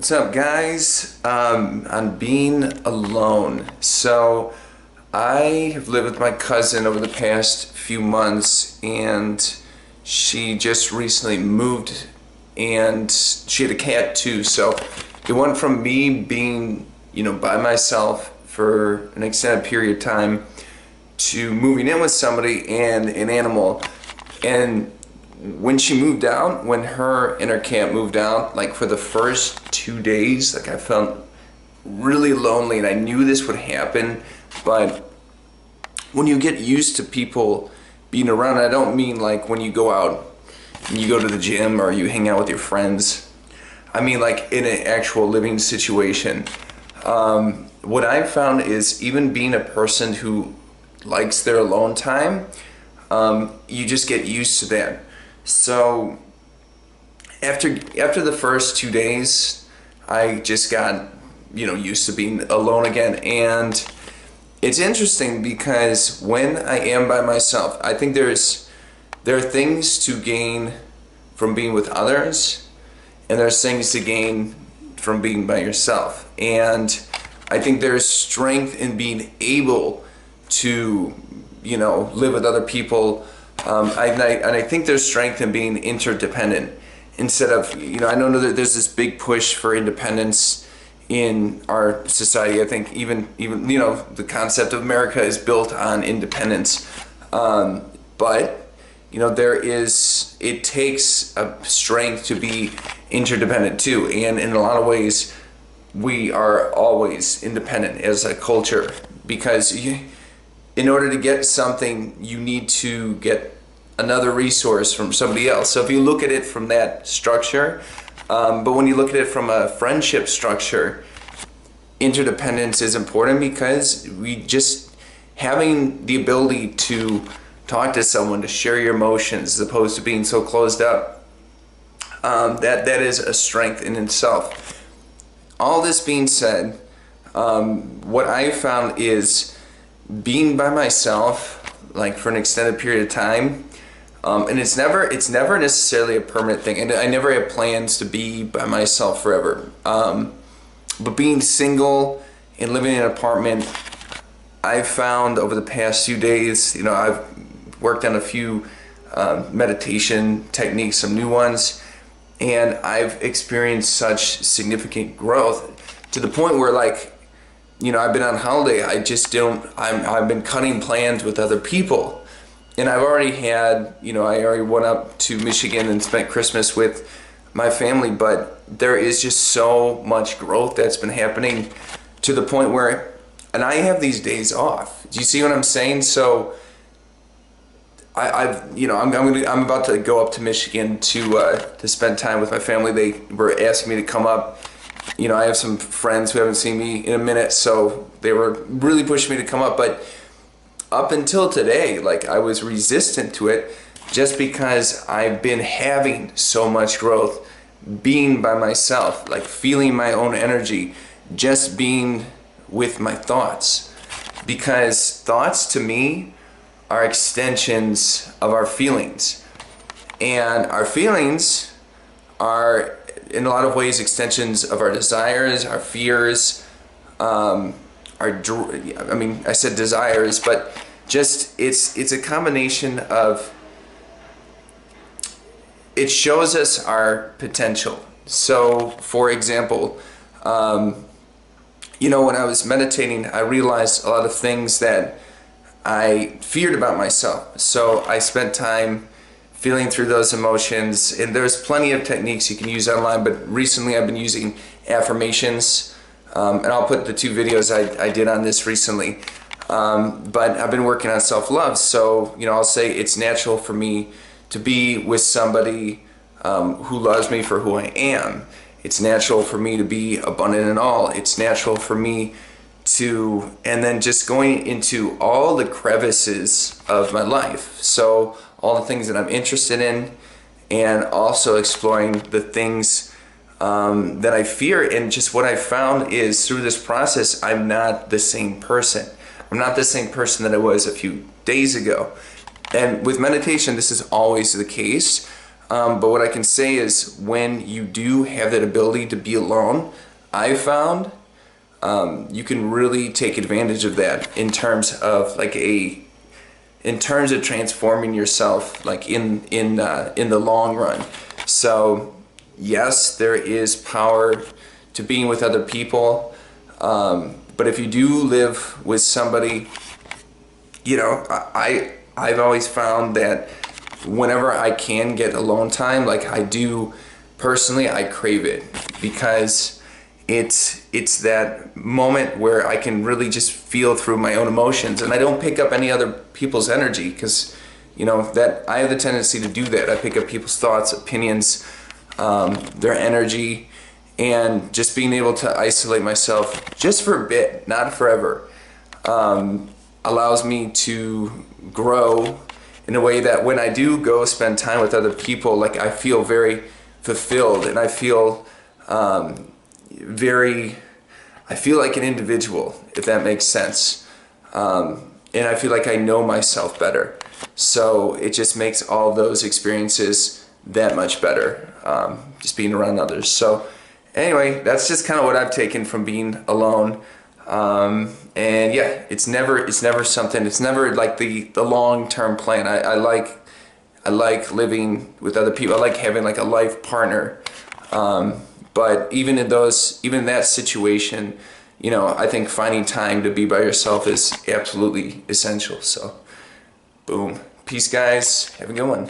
What's up, guys? On being alone. So I have lived with my cousin over the past few months, and she just recently moved, and she had a cat too. So it went from me being, by myself for an extended period of time to moving in with somebody and an animal. And when she moved out, when her and her cat moved out, like for the first 2 days, like I felt really lonely, and I knew this would happen. But when you get used to people being around, I don't mean like when you go out and you go to the gym or you hang out with your friends. I mean like in an actual living situation. What I've found is even being a person who likes their alone time, you just get used to that. So after the first 2 days, I just got used to being alone again. And it's interesting because when I am by myself, I think there are things to gain from being with others, and there's things to gain from being by yourself. And I think there's strength in being able to live with other people. And I think there's strength in being interdependent instead of, I know that there's this big push for independence in our society. I think even the concept of America is built on independence. But it takes a strength to be interdependent too. And in a lot of ways, we are always independent as a culture, because in order to get something, you need to get another resource from somebody else. So if you look at it from that structure, but when you look at it from a friendship structure, interdependence is important, because having the ability to talk to someone, to share your emotions, as opposed to being so closed up, that is a strength in itself. All this being said, what I found is being by myself, like for an extended period of time, and it's never necessarily a permanent thing, and I never have plans to be by myself forever. But being single and living in an apartment, I've found over the past few days, I've worked on a few meditation techniques, some new ones, and I've experienced such significant growth to the point where, like, I've been on holiday. I've been cutting plans with other people, and I've already had, I already went up to Michigan and spent Christmas with my family, but there is just so much growth that's been happening to the point where, and I have these days off. Do you see what I'm saying? So I'm about to go up to Michigan to spend time with my family. They were asking me to come up. I have some friends who haven't seen me in a minute, so they were really pushing me to come up. But up until today, like, I was resistant to it, just because I've been having so much growth being by myself, like feeling my own energy, just being with my thoughts. Because thoughts to me are extensions of our feelings, and our feelings are in a lot of ways extensions of our desires, our fears, I said desires, but just it's a combination of, it shows us our potential. So for example, when I was meditating, I realized a lot of things that I feared about myself. So I spent time feeling through those emotions, and there's plenty of techniques you can use online, but recently I've been using affirmations, and I'll put the 2 videos I did on this recently. But I've been working on self-love, so I'll say it's natural for me to be with somebody who loves me for who I am. It's natural for me to be abundant in all. It's natural for me to, and then just going into all the crevices of my life. So all the things that I'm interested in, and also exploring the things that I fear. And just what I found is, through this process, I'm not the same person. I'm not the same person that I was a few days ago. And with meditation, this is always the case. But what I can say is when you do have that ability to be alone, I found you can really take advantage of that in terms of transforming yourself like in the long run. So yes, there is power to being with other people, but if you do live with somebody, you know, I've always found that whenever I can get alone time, like I do personally, I crave it because it's that moment where I can really just feel through my own emotions, and I don't pick up any other people's energy, because you know that I have the tendency to do that. I pick up people's thoughts, opinions, their energy, and just being able to isolate myself just for a bit, not forever, allows me to grow in a way that when I do go spend time with other people, like I feel very fulfilled, and I feel I feel like an individual, if that makes sense. And I feel like I know myself better. So it just makes all those experiences that much better, just being around others. So anyway, that's just kind of what I've taken from being alone. And yeah, it's never something, it's never like the long-term plan. I like living with other people. I like having like a life partner. But even in that situation, you know, I think finding time to be by yourself is absolutely essential. So, boom. Peace, guys. Have a good one.